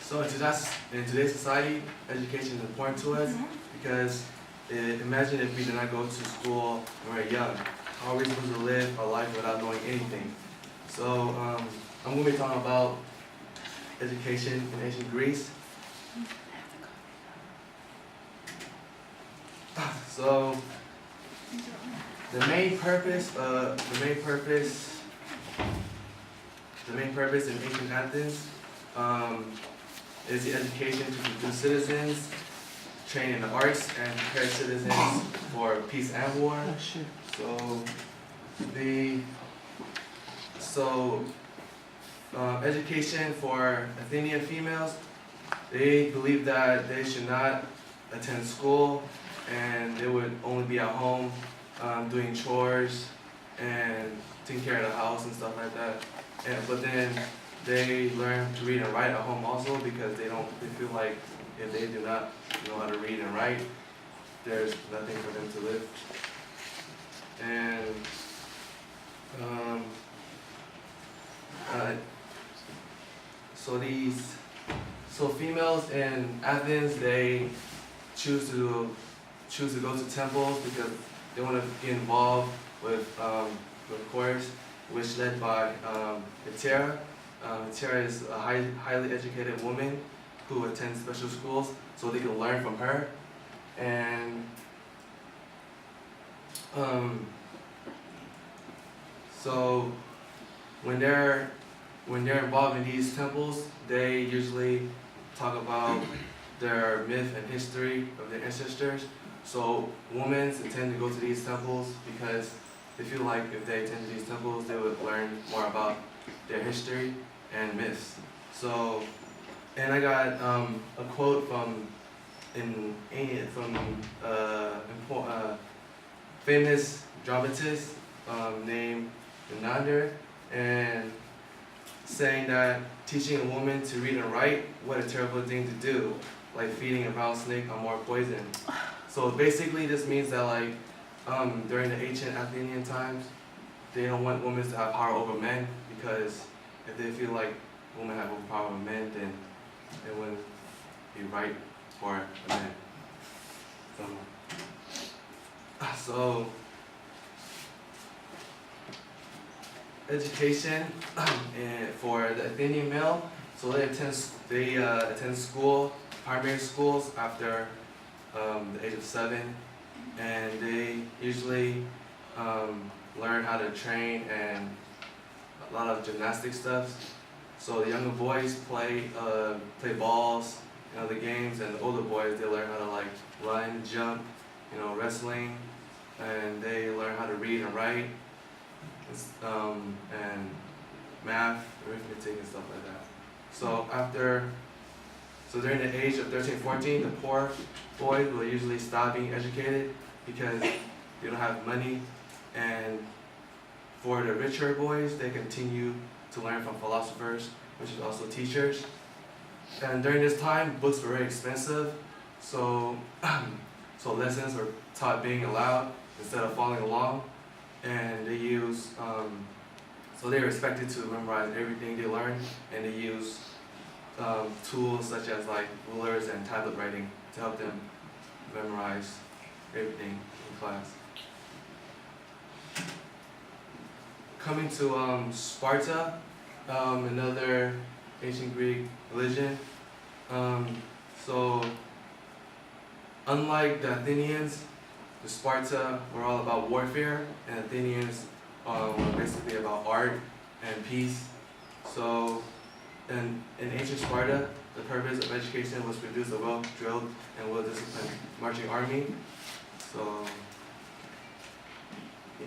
So in today's society, education is important to us because imagine if we did not go to school when we were young. How are we supposed to live our life without knowing anything? So I'm going to be talking about education in ancient Greece. So the main purpose in ancient Athens is the education to produce citizens, train in the arts, and prepare citizens for peace and war. Education for Athenian females, they believe that they should not attend school and they would only be at home doing chores and taking care of the house and stuff like that. But then they learn to read and write at home also because they feel like if they do not know how to read and write, there's nothing for them to live. And so females in Athens, they choose to go to temples because they want to get involved with chorus, which led by Hetera. Hetera is a highly educated woman who attends special schools so they can learn from her. And so when they're involved in these temples, they usually talk about their myth and history of their ancestors. So women tend to go to these temples because they feel like if they attend these temples, they would learn more about their history and myths. So, and I got a quote from famous dramatist named Menander, and saying that teaching a woman to read and write, what a terrible thing to do, like feeding a rattlesnake on more poison. So basically this means that like during the ancient Athenian times, they don't want women to have power over men because if they feel like women have power over men, then it wouldn't be right for a man. So education for the Athenian male, so they attend school, primary schools after the age of 7, and they usually learn how to train and a lot of gymnastic stuff. So the younger boys play balls and other games, and the older boys, they learn how to like run, jump, wrestling, and they learn how to read and write, and math, arithmetic, and stuff like that. So during the age of 13, 14, the poor boys will usually stop being educated because they don't have money, and for the richer boys, they continue to learn from philosophers, which is also teachers. And during this time, books were very expensive, so lessons were taught being aloud instead of following along, and they use so they were expected to memorize everything they learned, and they use tools such as like rulers and tablet writing to help them memorize everything in class. Coming to Sparta, another ancient Greek religion. So unlike the Athenians, the Sparta were all about warfare, and Athenians were basically about art and peace. So in ancient Sparta, the purpose of education was to produce a well-drilled and well-disciplined marching army. So, yeah.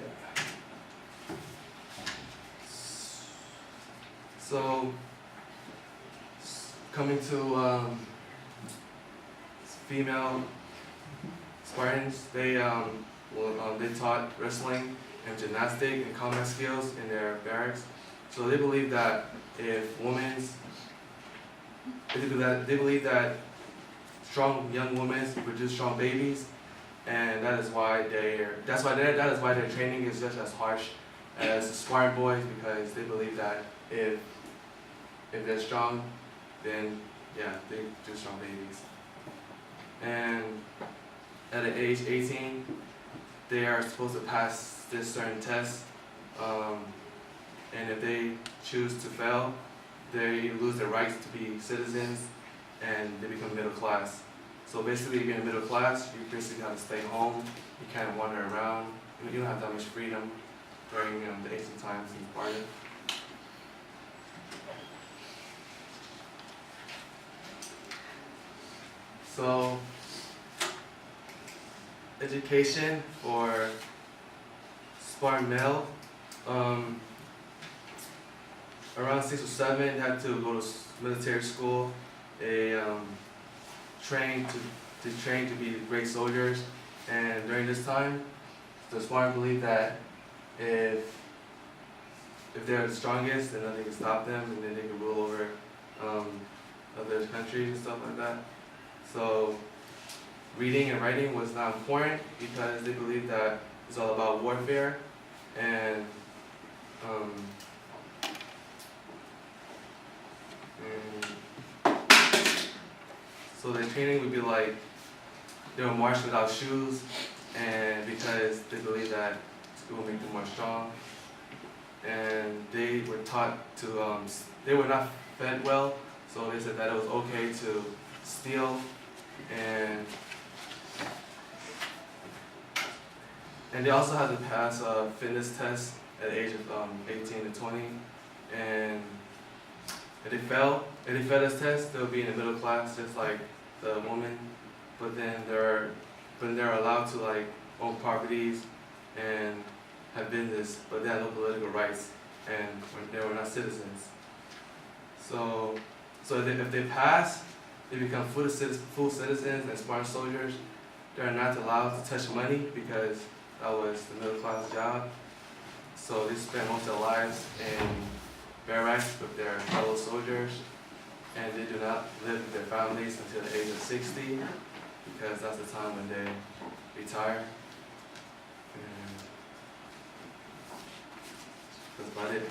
So, coming to female Spartans, they taught wrestling and gymnastic and combat skills in their barracks. So they believe that they believe that strong young women produce strong babies, and that is why their training is just as harsh as Spartan boys, because they believe that if if they're strong, then yeah, they do strong babies. And at the age 18, they are supposed to pass this certain test. And if they choose to fail, they lose their rights to be citizens and they become middle class. So basically, if you're in the middle class, you basically have to stay home. You can't wander around. You don't have that much freedom during the ancient times in Sparta. So, education for Spartan male, around 6 or 7, you had to go to military school. They train to be great soldiers, and during this time, the Spartans believed that if they're the strongest, then nothing can stop them, and then they can rule over other countries and stuff like that. So reading and writing was not important because they believed that it's all about warfare, and so the training would be like they would march without shoes, and because they believed that it would make them more strong. And they were taught to, they were not fed well, so they said that it was okay to steal, and they also had to pass a fitness test at the age of 18 to 20, and if they failed this test, they'll be in the middle class just like the woman, but then they're allowed to like own properties and have business, but they had no political rights, and they were not citizens. So if they pass, they become full citizens and Spartan soldiers. They're not allowed to touch money because that was the middle class job. So they spend most of their lives in barracks with their fellow soldiers, and they do not live with their families until the age of 60 because that's the time when they retire. And that's about it.